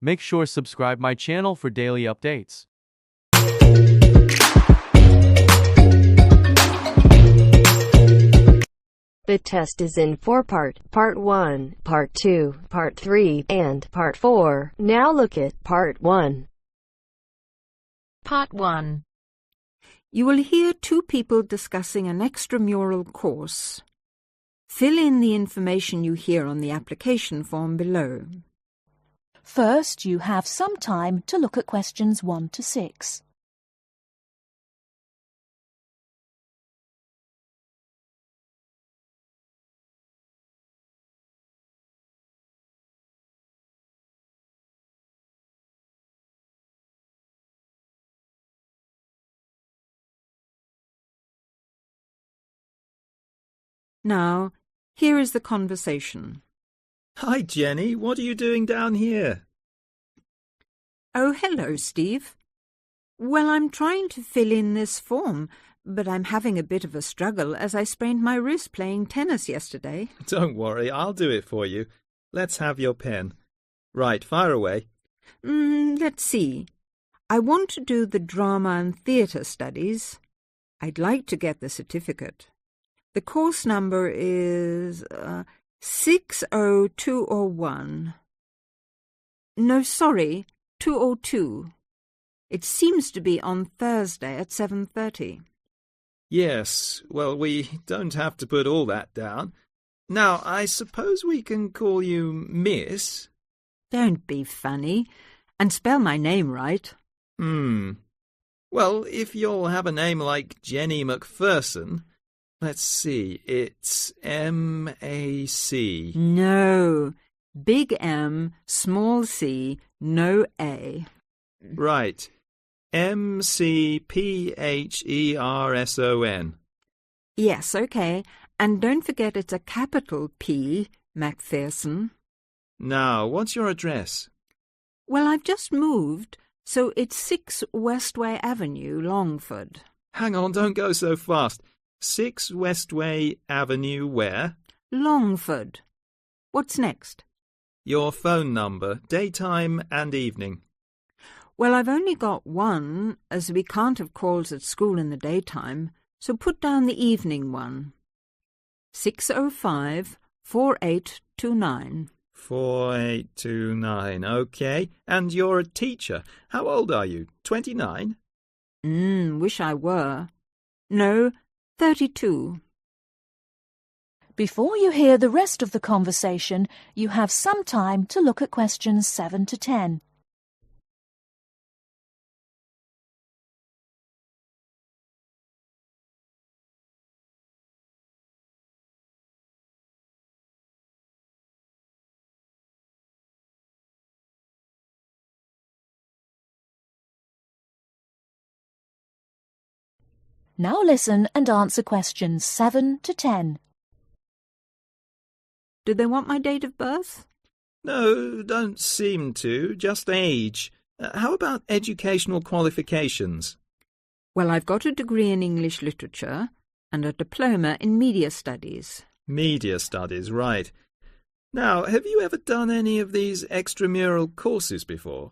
Make sure subscribe my channel for daily updates. The test is in 4 parts, Part 1, Part 2, Part 3, and Part 4. Now look at Part 1. Part 1. You will hear two people discussing an extramural course. Fill in the information you hear on the application form below. First, you have some time to look at questions 1 to 6. Now, here is the conversation. Hi, Jenny. What are you doing down here? Oh, hello, Steve. Well, I'm trying to fill in this form, but I'm having a bit of a struggle as I sprained my wrist playing tennis yesterday. Don't worry, I'll do it for you. Let's have your pen. Right, fire away. Let's see. I want to do the drama and theatre studies. I'd like to get the certificate. The course number is 60201. No, sorry, 202. It seems to be on Thursday at 7:30. Yes, well, we don't have to put all that down. Now, I suppose we can call you Miss? Don't be funny, and spell my name right. Well, if you'll have a name like Jenny McPherson, let's see, it's M-A-C. No, big M, small c, no A. Right, M-C-P-H-E-R-S-O-N. Yes, okay, and don't forget it's a capital P, McPherson. Now, what's your address? Well, I've just moved, so it's 6 Westway Avenue, Longford. Hang on, don't go so fast. 6 Westway Avenue where? Longford. What's next? Your phone number, daytime and evening. Well, I've only got one, as we can't have calls at school in the daytime, so put down the evening one. 605-4829. 4829, OK. And you're a teacher. How old are you? 29? Wish I were. No, 32. Before you hear the rest of the conversation, you have some time to look at questions 7 to 10. Now listen and answer questions 7 to 10. Did they want my date of birth? No, don't seem to. Just age. How about educational qualifications? Well, I've got a degree in English literature and a diploma in media studies. Media studies, right. Now, have you ever done any of these extramural courses before?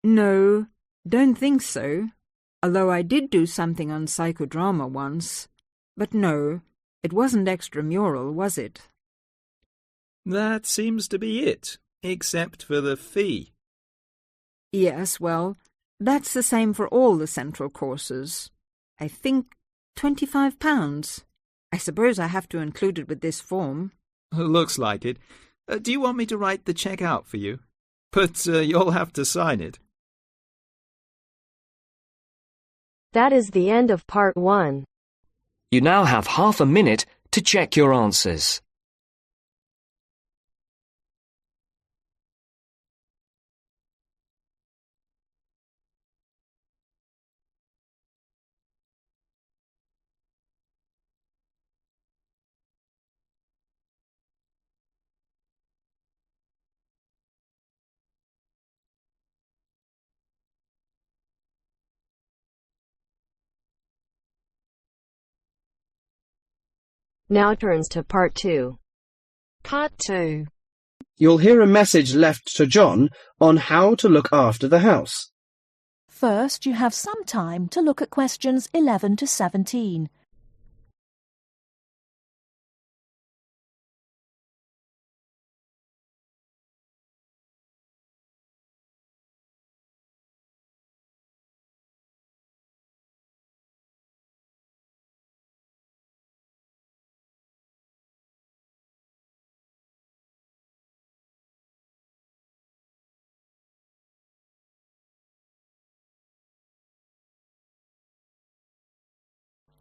No, don't think so. Although I did do something on psychodrama once. But no, it wasn't extramural, was it? That seems to be it, except for the fee. Yes, well, that's the same for all the central courses. I think £25. I suppose I have to include it with this form. Looks like it. Do you want me to write the cheque out for you? But you'll have to sign it. That is the end of Part 1. You now have half a minute to check your answers. Now turns to Part 2. Part 2. You'll hear a message left to John on how to look after the house. First, you have some time to look at questions 11 to 17.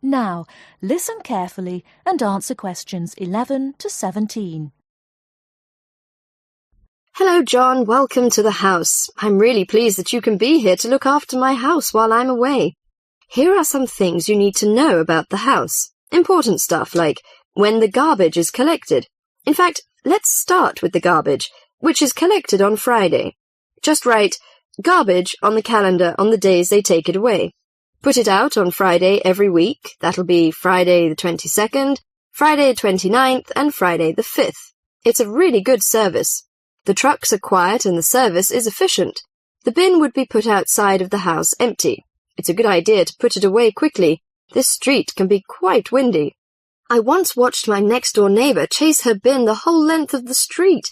Now, listen carefully and answer questions 11 to 17. Hello, John. Welcome to the house. I'm really pleased that you can be here to look after my house while I'm away. Here are some things you need to know about the house. Important stuff like when the garbage is collected. In fact, let's start with the garbage, which is collected on Friday. Just write garbage on the calendar on the days they take it away. Put it out on Friday every week. That'll be Friday the 22nd, Friday the 29th, and Friday the 5th. It's a really good service. The trucks are quiet and the service is efficient. The bin would be put outside of the house empty. It's a good idea to put it away quickly. This street can be quite windy. I once watched my next-door neighbour chase her bin the whole length of the street.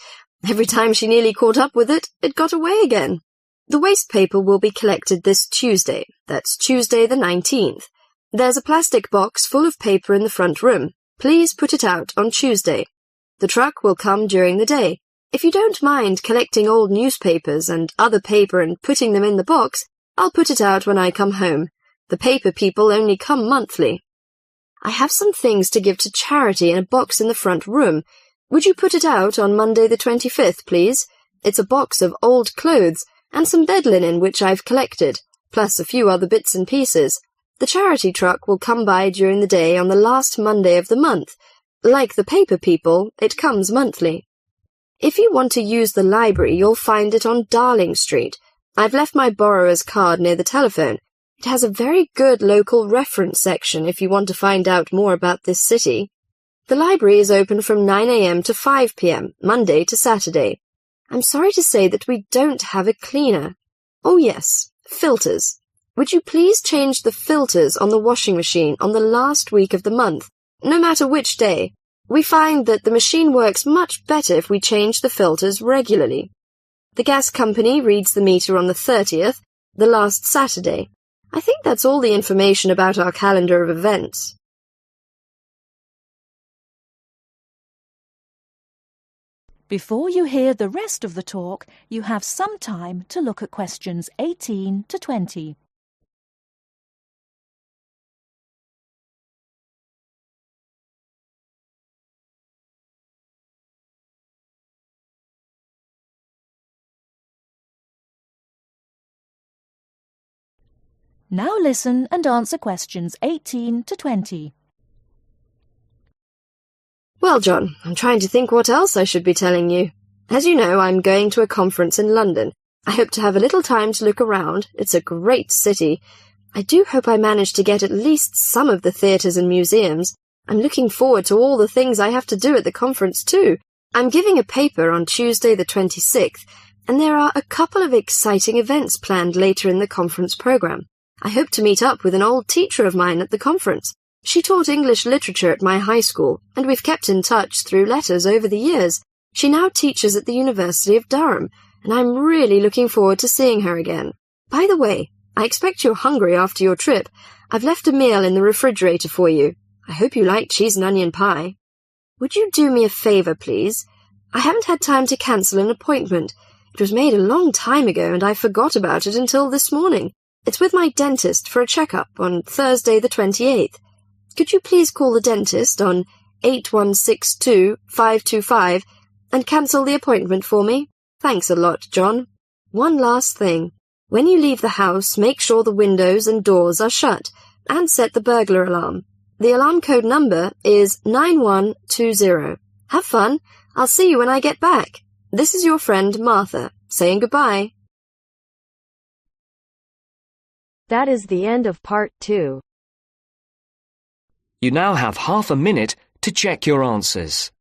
Every time she nearly caught up with it, it got away again. The waste paper will be collected this Tuesday. That's Tuesday the 19th. There's a plastic box full of paper in the front room. Please put it out on Tuesday. The truck will come during the day. If you don't mind collecting old newspapers and other paper and putting them in the box, I'll put it out when I come home. The paper people only come monthly. I have some things to give to charity in a box in the front room. Would you put it out on Monday the 25th, please? It's a box of old clothes and some bed linen which I've collected, plus a few other bits and pieces. The charity truck will come by during the day on the last Monday of the month. Like the paper people, it comes monthly. If you want to use the library, you'll find it on Darling Street. I've left my borrower's card near the telephone. It has a very good local reference section if you want to find out more about this city. The library is open from 9 a.m. to 5 p.m., Monday to Saturday. I'm sorry to say that we don't have a cleaner. Oh yes, filters. Would you please change the filters on the washing machine on the last week of the month, no matter which day? We find that the machine works much better if we change the filters regularly. The gas company reads the meter on the 30th, the last Saturday. I think that's all the information about our calendar of events. Before you hear the rest of the talk, you have some time to look at questions 18 to 20. Now listen and answer questions 18 to 20. Well, John, I'm trying to think what else I should be telling you. As you know, I'm going to a conference in London. I hope to have a little time to look around. It's a great city. I do hope I manage to get at least some of the theatres and museums. I'm looking forward to all the things I have to do at the conference too. I'm giving a paper on Tuesday the 26th, and there are a couple of exciting events planned later in the conference programme. I hope to meet up with an old teacher of mine at the conference. She taught English literature at my high school, and we've kept in touch through letters over the years. She now teaches at the University of Durham, and I'm really looking forward to seeing her again. By the way, I expect you're hungry after your trip. I've left a meal in the refrigerator for you. I hope you like cheese and onion pie. Would you do me a favour, please? I haven't had time to cancel an appointment. It was made a long time ago, and I forgot about it until this morning. It's with my dentist for a checkup on Thursday the 28th. Could you please call the dentist on 8162-525 and cancel the appointment for me? Thanks a lot, John. One last thing. When you leave the house, make sure the windows and doors are shut and set the burglar alarm. The alarm code number is 9120. Have fun. I'll see you when I get back. This is your friend Martha, saying goodbye. That is the end of part 2. You now have half a minute to check your answers.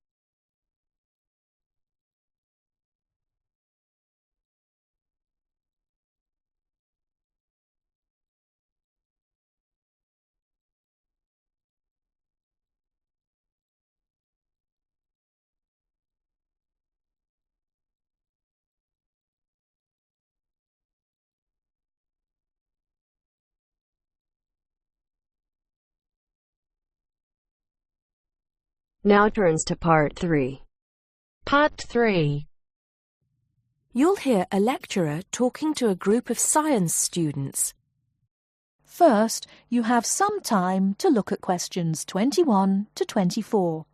Now turns to Part 3. Part 3. You'll hear a lecturer talking to a group of science students. First, you have some time to look at questions 21 to 24.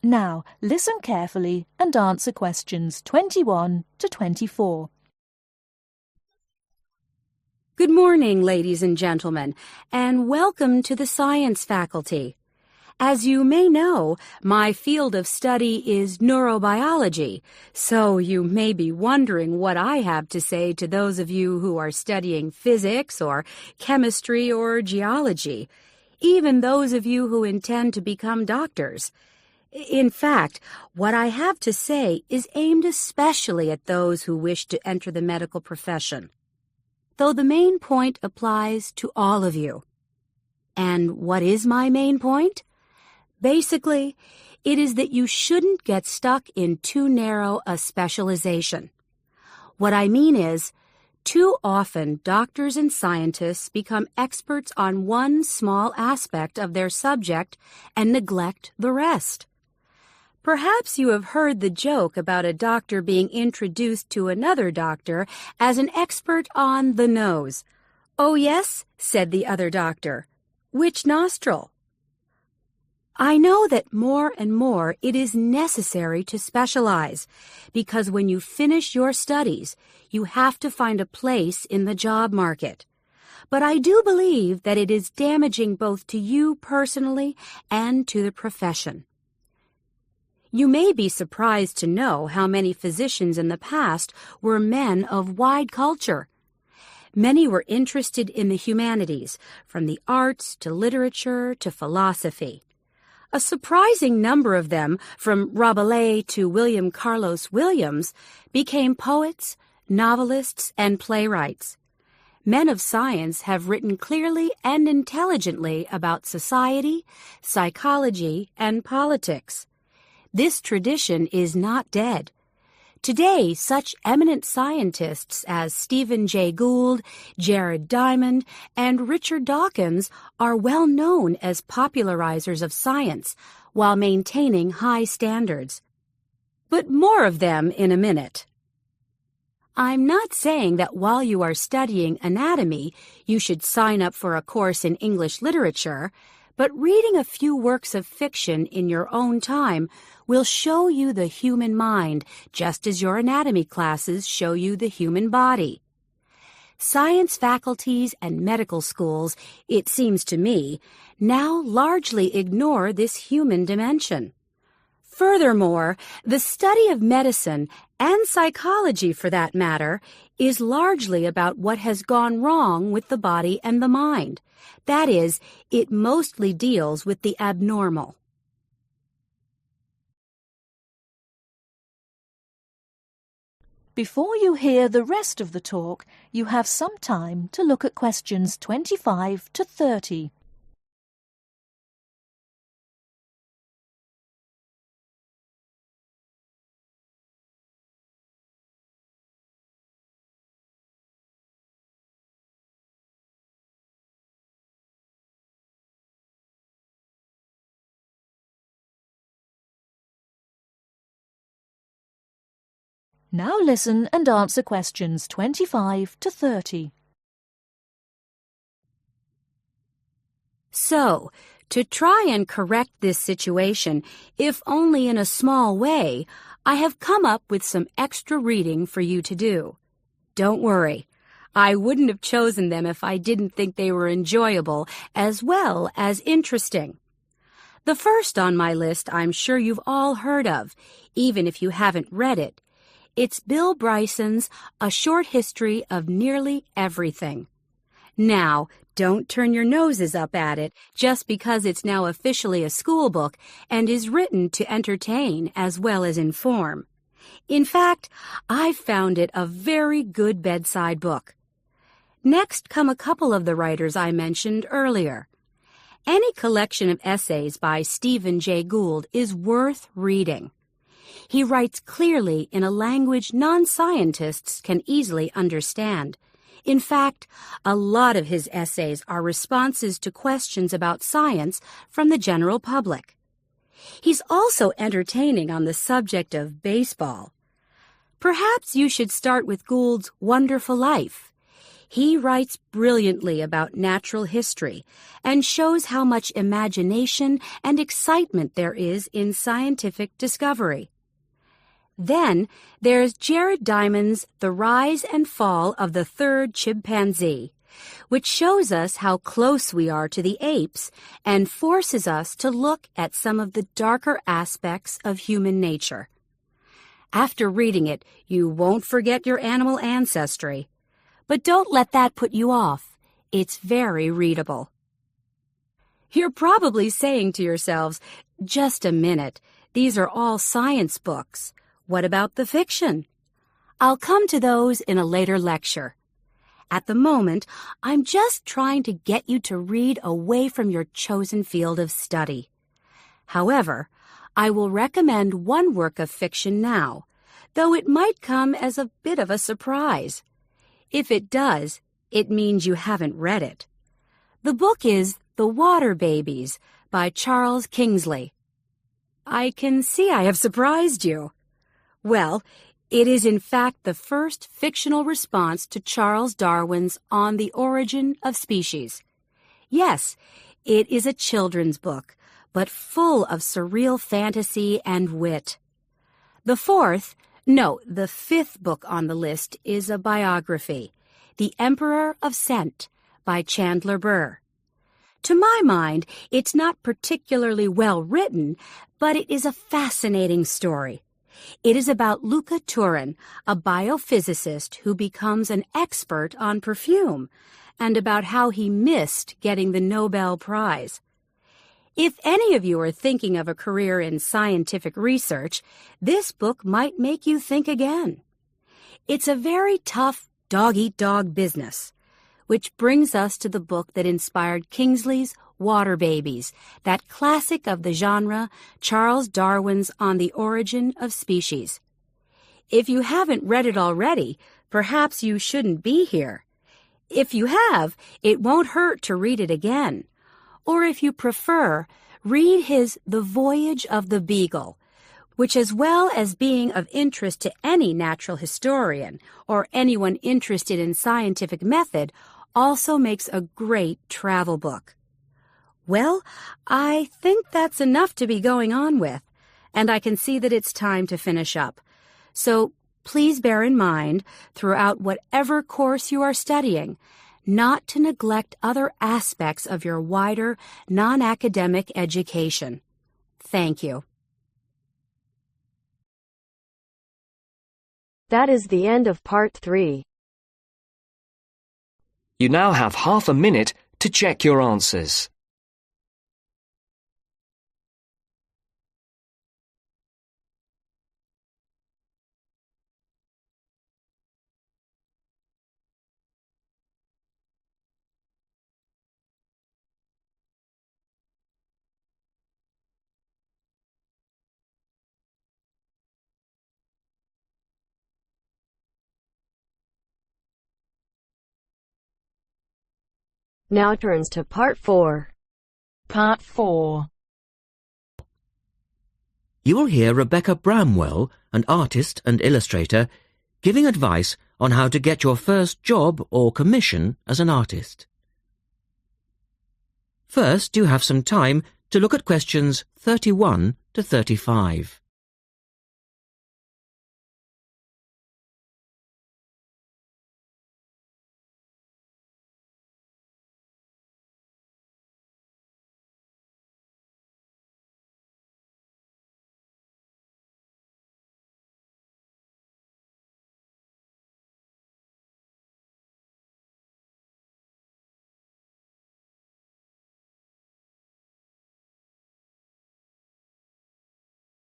Now, listen carefully and answer questions 21 to 24. Good morning, ladies and gentlemen, and welcome to the science faculty. As you may know, my field of study is neurobiology, so you may be wondering what I have to say to those of you who are studying physics or chemistry or geology, even those of you who intend to become doctors. In fact, what I have to say is aimed especially at those who wish to enter the medical profession, though the main point applies to all of you. And what is my main point? Basically, it is that you shouldn't get stuck in too narrow a specialization. What I mean is, too often doctors and scientists become experts on one small aspect of their subject and neglect the rest. Perhaps you have heard the joke about a doctor being introduced to another doctor as an expert on the nose. "Oh, yes," said the other doctor. "Which nostril?" I know that more and more it is necessary to specialize, because when you finish your studies, you have to find a place in the job market. But I do believe that it is damaging both to you personally and to the profession. You may be surprised to know how many physicians in the past were men of wide culture. Many were interested in the humanities, from the arts to literature to philosophy. A surprising number of them, from Rabelais to William Carlos Williams, became poets, novelists, and playwrights. Men of science have written clearly and intelligently about society, psychology, and politics. This tradition is not dead. Today, such eminent scientists as Stephen Jay Gould, Jared Diamond, and Richard Dawkins are well known as popularizers of science while maintaining high standards. But more of them in a minute. I'm not saying that while you are studying anatomy, you should sign up for a course in English literature, but reading a few works of fiction in your own time will show you the human mind, just as your anatomy classes show you the human body. Science faculties and medical schools, it seems to me, now largely ignore this human dimension. Furthermore, the study of medicine, and psychology for that matter, is largely about what has gone wrong with the body and the mind. That is, it mostly deals with the abnormal. Before you hear the rest of the talk, you have some time to look at questions 25 to 30. Now listen and answer questions 25 to 30. So, to try and correct this situation, if only in a small way, I have come up with some extra reading for you to do. Don't worry. I wouldn't have chosen them if I didn't think they were enjoyable as well as interesting. The first on my list I'm sure you've all heard of, even if you haven't read it. It's Bill Bryson's A Short History of Nearly Everything. Now, don't turn your noses up at it just because it's now officially a school book and is written to entertain as well as inform. In fact, I've found it a very good bedside book. Next come a couple of the writers I mentioned earlier. Any collection of essays by Stephen Jay Gould is worth reading. He writes clearly in a language non-scientists can easily understand. In fact, a lot of his essays are responses to questions about science from the general public. He's also entertaining on the subject of baseball. Perhaps you should start with Gould's Wonderful Life. He writes brilliantly about natural history and shows how much imagination and excitement there is in scientific discovery. Then there's Jared Diamond's The Rise and Fall of the Third Chimpanzee, which shows us how close we are to the apes and forces us to look at some of the darker aspects of human nature. After reading it, you won't forget your animal ancestry. But don't let that put you off. It's very readable. You're probably saying to yourselves, just a minute, these are all science books. What about the fiction? I'll come to those in a later lecture. At the moment, I'm just trying to get you to read away from your chosen field of study. However, I will recommend one work of fiction now, though it might come as a bit of a surprise. If it does, it means you haven't read it. The book is The Water Babies by Charles Kingsley. I can see I have surprised you. Well, it is in fact the first fictional response to Charles Darwin's On the Origin of Species. Yes, it is a children's book, but full of surreal fantasy and wit. The fifth book on the list is a biography, The Emperor of Scent by Chandler Burr. To my mind, it's not particularly well written, but it is a fascinating story. It is about Luca Turin, a biophysicist who becomes an expert on perfume, and about how he missed getting the Nobel Prize. If any of you are thinking of a career in scientific research, this book might make you think again. It's a very tough dog-eat-dog business, which brings us to the book that inspired Kingsley's Water Babies, that classic of the genre, Charles Darwin's On the Origin of Species. If you haven't read it already, perhaps you shouldn't be here. If you have, it won't hurt to read it again. Or if you prefer, read his The Voyage of the Beagle, which, as well as being of interest to any natural historian or anyone interested in scientific method, also makes a great travel book. Well, I think that's enough to be going on with, and I can see that it's time to finish up. So please bear in mind, throughout whatever course you are studying, not to neglect other aspects of your wider, non-academic education. Thank you. That is the end of part 3. You now have half a minute to check your answers. Now turns to part 4. Part 4. You will hear Rebecca Bramwell, an artist and illustrator, giving advice on how to get your first job or commission as an artist. First, you have some time to look at questions 31 to 35.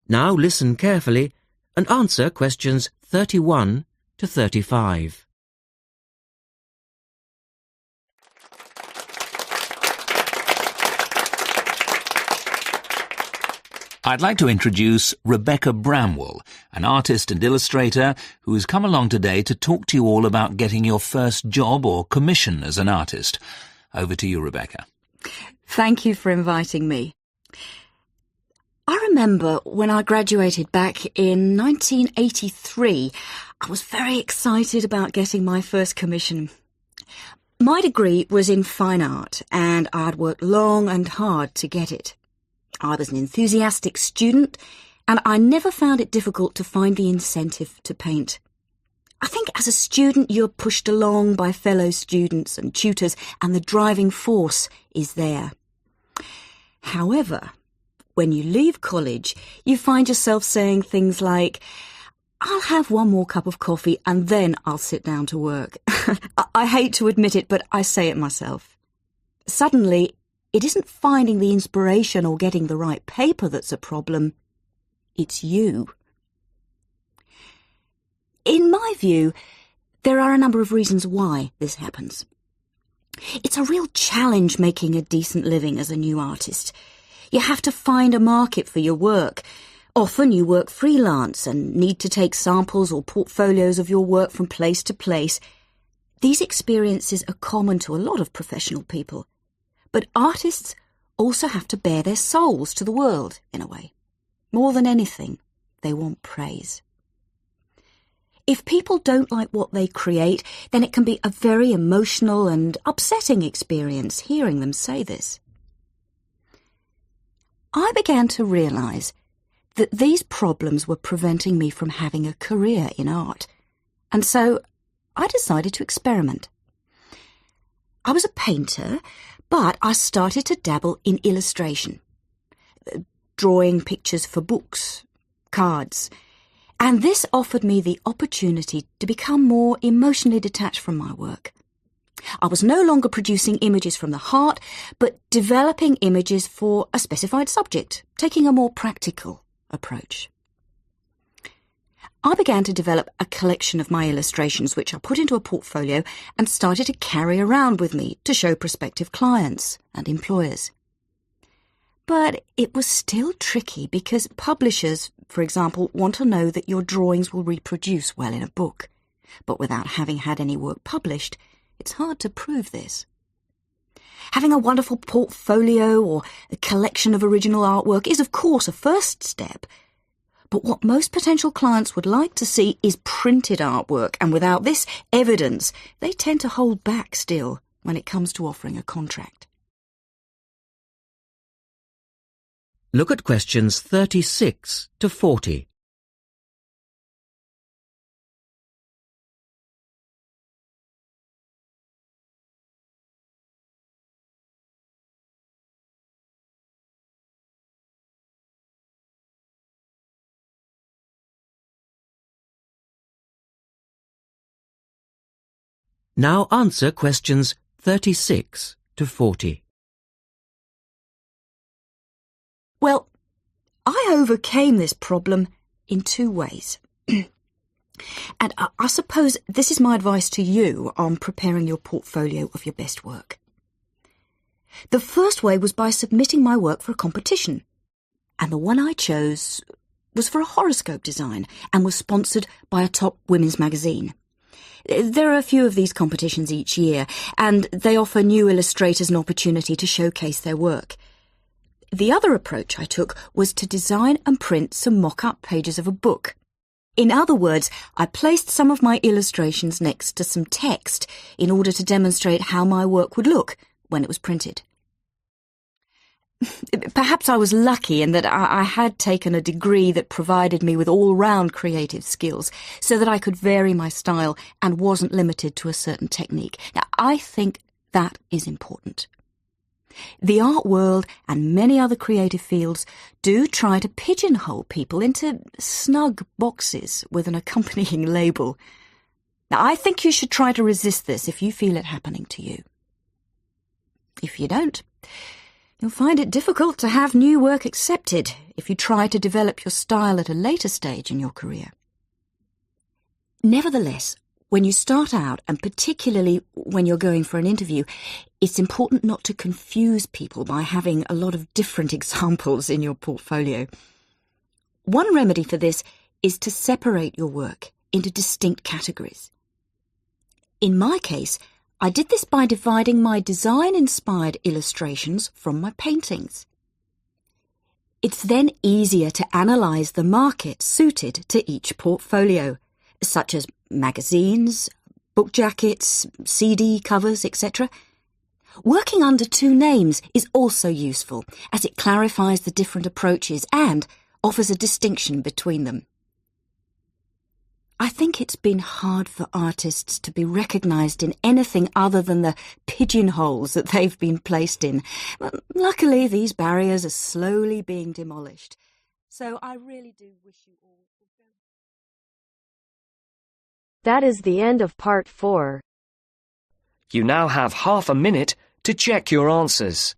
Now listen carefully and answer questions 31 to 35. I'd like to introduce Rebecca Bramwell, an artist and illustrator who has come along today to talk to you all about getting your first job or commission as an artist. Over to you, Rebecca. Thank you for inviting me. I remember when I graduated back in 1983, I was very excited about getting my first commission. My degree was in fine art, and I'd worked long and hard to get it. I was an enthusiastic student, and I never found it difficult to find the incentive to paint. I think as a student you're pushed along by fellow students and tutors, and the driving force is there. However, when you leave college, you find yourself saying things like, "I'll have one more cup of coffee and then I'll sit down to work." I hate to admit it, but I say it myself. Suddenly, it isn't finding the inspiration or getting the right paper that's a problem. It's you. In my view, there are a number of reasons why this happens. It's a real challenge making a decent living as a new artist. You have to find a market for your work. Often you work freelance and need to take samples or portfolios of your work from place to place. These experiences are common to a lot of professional people. But artists also have to bare their souls to the world, in a way. More than anything, they want praise. If people don't like what they create, then it can be a very emotional and upsetting experience hearing them say this. I began to realise that these problems were preventing me from having a career in art, and so I decided to experiment. I was a painter, but I started to dabble in illustration, drawing pictures for books, cards, and this offered me the opportunity to become more emotionally detached from my work. I was no longer producing images from the heart, but developing images for a specified subject, taking a more practical approach. I began to develop a collection of my illustrations, which I put into a portfolio and started to carry around with me to show prospective clients and employers. But it was still tricky because publishers, for example, want to know that your drawings will reproduce well in a book. But without having had any work published, it's hard to prove this. Having a wonderful portfolio or a collection of original artwork is, of course, a first step. But what most potential clients would like to see is printed artwork, and without this evidence, they tend to hold back still when it comes to offering a contract. Look at questions 36 to 40. Now answer questions 36 to 40. Well, I overcame this problem in two ways. And I suppose this is my advice to you on preparing your portfolio of your best work. The first way was by submitting my work for a competition. And the one I chose was for a horoscope design and was sponsored by a top women's magazine. There are a few of these competitions each year, and they offer new illustrators an opportunity to showcase their work. The other approach I took was to design and print some mock-up pages of a book. In other words, I placed some of my illustrations next to some text in order to demonstrate how my work would look when it was printed. Perhaps I was lucky in that I had taken a degree that provided me with all-round creative skills so that I could vary my style and wasn't limited to a certain technique. Now, I think that is important. The art world and many other creative fields do try to pigeonhole people into snug boxes with an accompanying label. Now, I think you should try to resist this if you feel it happening to you. If you don't, You'll find it difficult to have new work accepted if you try to develop your style at a later stage in your career. Nevertheless, when you start out, and particularly when you're going for an interview, it's important not to confuse people by having a lot of different examples in your portfolio. One remedy for this is to separate your work into distinct categories. In my case, I did this by dividing my design-inspired illustrations from my paintings. It's then easier to analyse the market suited to each portfolio, such as magazines, book jackets, CD covers, etc. Working under two names is also useful, as it clarifies the different approaches and offers a distinction between them. I think it's been hard for artists to be recognised in anything other than the pigeonholes that they've been placed in. But luckily, these barriers are slowly being demolished. So I really do wish you all... That is the end of part 4. You now have half a minute to check your answers.